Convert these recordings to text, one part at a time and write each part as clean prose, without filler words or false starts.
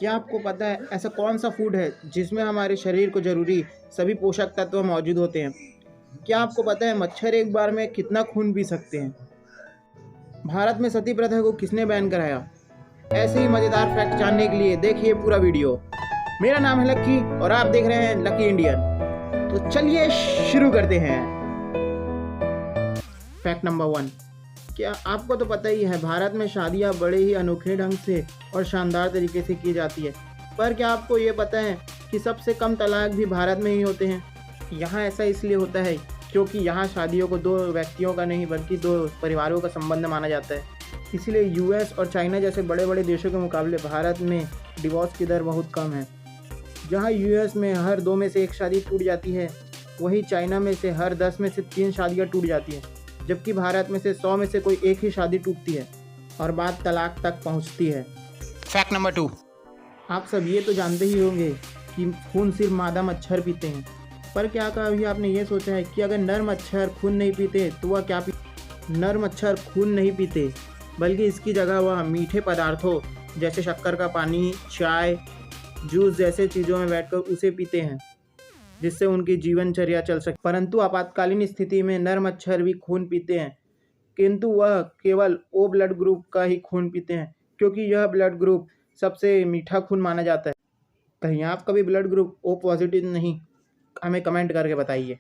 क्या आपको पता है ऐसा कौन सा फूड है जिसमें हमारे शरीर को ज़रूरी सभी पोषक तत्व मौजूद होते हैं? क्या आपको पता है मच्छर एक बार में कितना खून पी सकते हैं? भारत में सती प्रथा को किसने बैन कराया? ऐसे ही मज़ेदार फैक्ट जानने के लिए देखिए पूरा वीडियो। मेरा नाम है लक्की और आप देख रहे हैं लकी इंडियन। तो चलिए शुरू करते हैं। Fact number 1। क्या आपको तो पता ही है भारत में शादियां बड़े ही अनोखे ढंग से और शानदार तरीके से की जाती है, पर क्या आपको ये पता है कि सबसे कम तलाक भी भारत में ही होते हैं? यहाँ ऐसा इसलिए होता है क्योंकि यहाँ शादियों को दो व्यक्तियों का नहीं बल्कि दो परिवारों का संबंध माना जाता है। इसीलिए यूएस और चाइना जैसे बड़े बड़े देशों के मुकाबले भारत में डिवोर्स की दर बहुत कम है। जहाँ यूएस में हर 2 में से 1 शादी टूट जाती है, वहीं चाइना में से हर 10 में से 3 शादियाँ टूट जाती हैं, जबकि भारत में से 100 में से कोई एक ही शादी टूटती है और बात तलाक तक पहुंचती है। Fact number 2। आप सब ये तो जानते ही होंगे कि खून सिर्फ मादा मच्छर पीते हैं, पर क्या कभी आपने ये सोचा है कि अगर नर मच्छर खून नहीं पीते तो वह क्या पीते? नर मच्छर खून नहीं पीते, बल्कि इसकी जगह वह मीठे पदार्थों जैसे शक्कर का पानी, चाय, जूस जैसे चीज़ों में बैठकर उसे पीते हैं, जिससे उनकी जीवनचर्या चल सके। परंतु आपातकालीन स्थिति में नर मच्छर भी खून पीते हैं, किंतु वह केवल ओ ब्लड ग्रुप का ही खून पीते हैं, क्योंकि यह ब्लड ग्रुप सबसे मीठा खून माना जाता है। कहीं आप कभी ब्लड ग्रुप ओ पॉजिटिव नहीं? हमें कमेंट करके बताइए।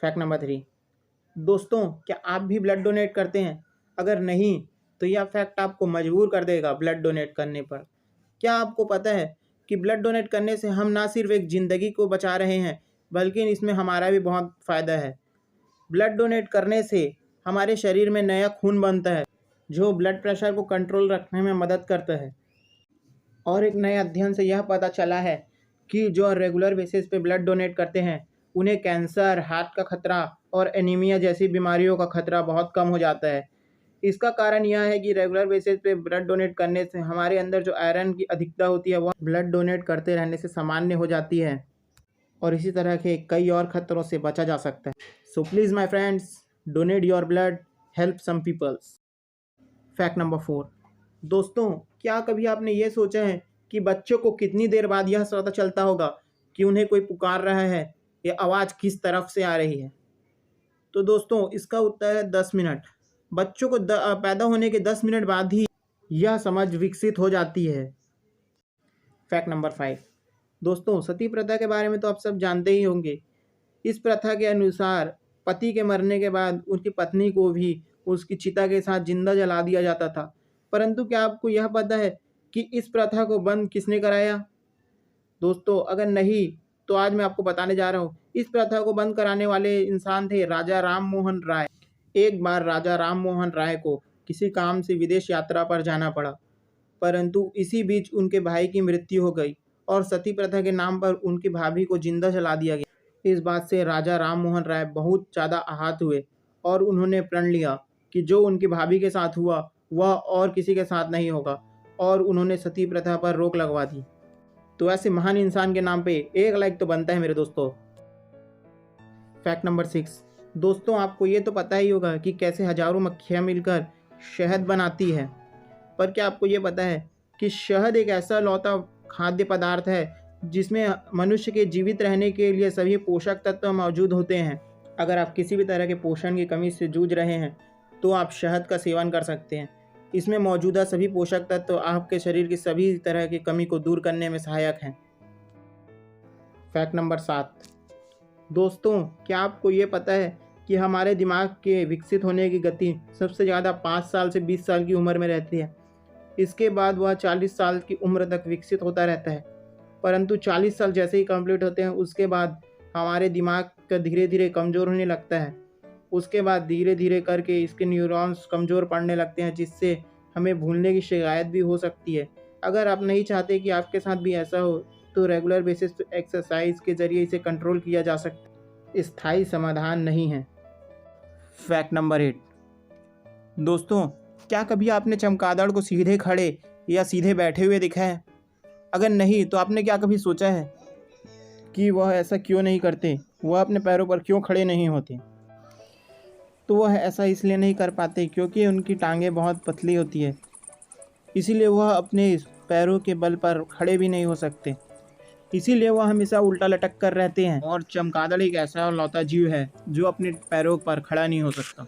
Fact number 3। दोस्तों, क्या आप भी ब्लड डोनेट करते हैं? अगर नहीं तो यह फैक्ट आपको मजबूर कर देगा ब्लड डोनेट करने पर। क्या आपको पता है कि ब्लड डोनेट करने से हम ना सिर्फ एक ज़िंदगी को बचा रहे हैं, बल्कि इसमें हमारा भी बहुत फ़ायदा है। ब्लड डोनेट करने से हमारे शरीर में नया खून बनता है, जो ब्लड प्रेशर को कंट्रोल रखने में मदद करता है। और एक नए अध्ययन से यह पता चला है कि जो रेगुलर बेसिस पे ब्लड डोनेट करते हैं, उन्हें कैंसर, हार्ट का खतरा और एनीमिया जैसी बीमारियों का खतरा बहुत कम हो जाता है। इसका कारण यह है कि रेगुलर बेसिस पे ब्लड डोनेट करने से हमारे अंदर जो आयरन की अधिकता होती है वह ब्लड डोनेट करते रहने से सामान्य हो जाती है और इसी तरह के कई और खतरों से बचा जा सकता है। So please my friends, donate your blood, help some peoples. Fact number 4। दोस्तों, क्या कभी आपने ये सोचा है कि बच्चों को कितनी देर बाद यह पता चलता होगा कि उन्हें कोई पुकार रहा है या आवाज़ किस तरफ से आ रही है? तो दोस्तों, इसका उत्तर है 10 मिनट। बच्चों को पैदा होने के 10 मिनट बाद ही यह समझ विकसित हो जाती है। Fact number 5। दोस्तों, सती प्रथा के बारे में तो आप सब जानते ही होंगे। इस प्रथा के अनुसार पति के मरने के बाद उनकी पत्नी को भी उसकी चिता के साथ जिंदा जला दिया जाता था। परंतु क्या आपको यह पता है कि इस प्रथा को बंद किसने कराया? दोस्तों, अगर नहीं तो आज मैं आपको बताने जा रहा हूँ। इस प्रथा को बंद कराने वाले इंसान थे राजा राम मोहन राय। एक बार राजा राम मोहन राय को किसी काम से विदेश यात्रा पर जाना पड़ा, परंतु इसी बीच उनके भाई की मृत्यु हो गई और सती प्रथा के नाम पर उनकी भाभी को जिंदा जला दिया गया। इस बात से राजा राम मोहन राय बहुत ज़्यादा आहत हुए और उन्होंने प्रण लिया कि जो उनकी भाभी के साथ हुआ वह और किसी के साथ नहीं होगा, और उन्होंने सती प्रथा पर रोक लगवा दी। तो ऐसे महान इंसान के नाम पे एक लाइक तो बनता है मेरे दोस्तों। Fact number 6। दोस्तों, आपको ये तो पता ही होगा कि कैसे हजारों मक्खियाँ मिलकर शहद बनाती है, पर क्या आपको ये पता है कि शहद एक ऐसा लौता खाद्य पदार्थ है जिसमें मनुष्य के जीवित रहने के लिए सभी पोषक तत्व मौजूद होते हैं। अगर आप किसी भी तरह के पोषण की कमी से जूझ रहे हैं तो आप शहद का सेवन कर सकते हैं। इसमें मौजूदा सभी पोषक तत्व आपके शरीर की सभी तरह की कमी को दूर करने में सहायक हैं। Fact number 7। दोस्तों, क्या आपको ये पता है कि हमारे दिमाग के विकसित होने की गति सबसे ज़्यादा 5 साल से 20 साल की उम्र में रहती है। इसके बाद वह 40 साल की उम्र तक विकसित होता रहता है, परंतु 40 साल जैसे ही कंप्लीट होते हैं उसके बाद हमारे दिमाग का धीरे धीरे कमज़ोर होने लगता है। उसके बाद धीरे धीरे करके इसके न्यूरॉन्स कमज़ोर पड़ने लगते हैं, जिससे हमें भूलने की शिकायत भी हो सकती है। अगर आप नहीं चाहते कि आपके साथ भी ऐसा हो तो रेगुलर बेसिस पे एक्सरसाइज के ज़रिए इसे कंट्रोल किया जा सकता है। स्थायी समाधान नहीं है। Fact number 8। दोस्तों, क्या कभी आपने चमगादड़ को सीधे खड़े या सीधे बैठे हुए देखा है? अगर नहीं तो आपने क्या कभी सोचा है कि वह ऐसा क्यों नहीं करते? वह अपने पैरों पर क्यों खड़े नहीं होते? तो वह ऐसा इसलिए नहीं कर पाते क्योंकि उनकी टांगें बहुत पतली होती है इसीलिए वह अपने पैरों के बल पर खड़े भी नहीं हो सकते। इसीलिए वह हमेशा उल्टा लटक कर रहते हैं। और चमगादड़ एक ऐसा लौता जीव है जो अपने पैरों पर खड़ा नहीं हो सकता।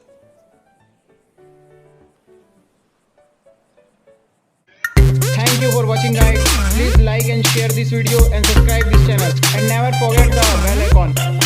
Thank you for watching guys. Please like and share this video and subscribe this channel and never forget the bell icon.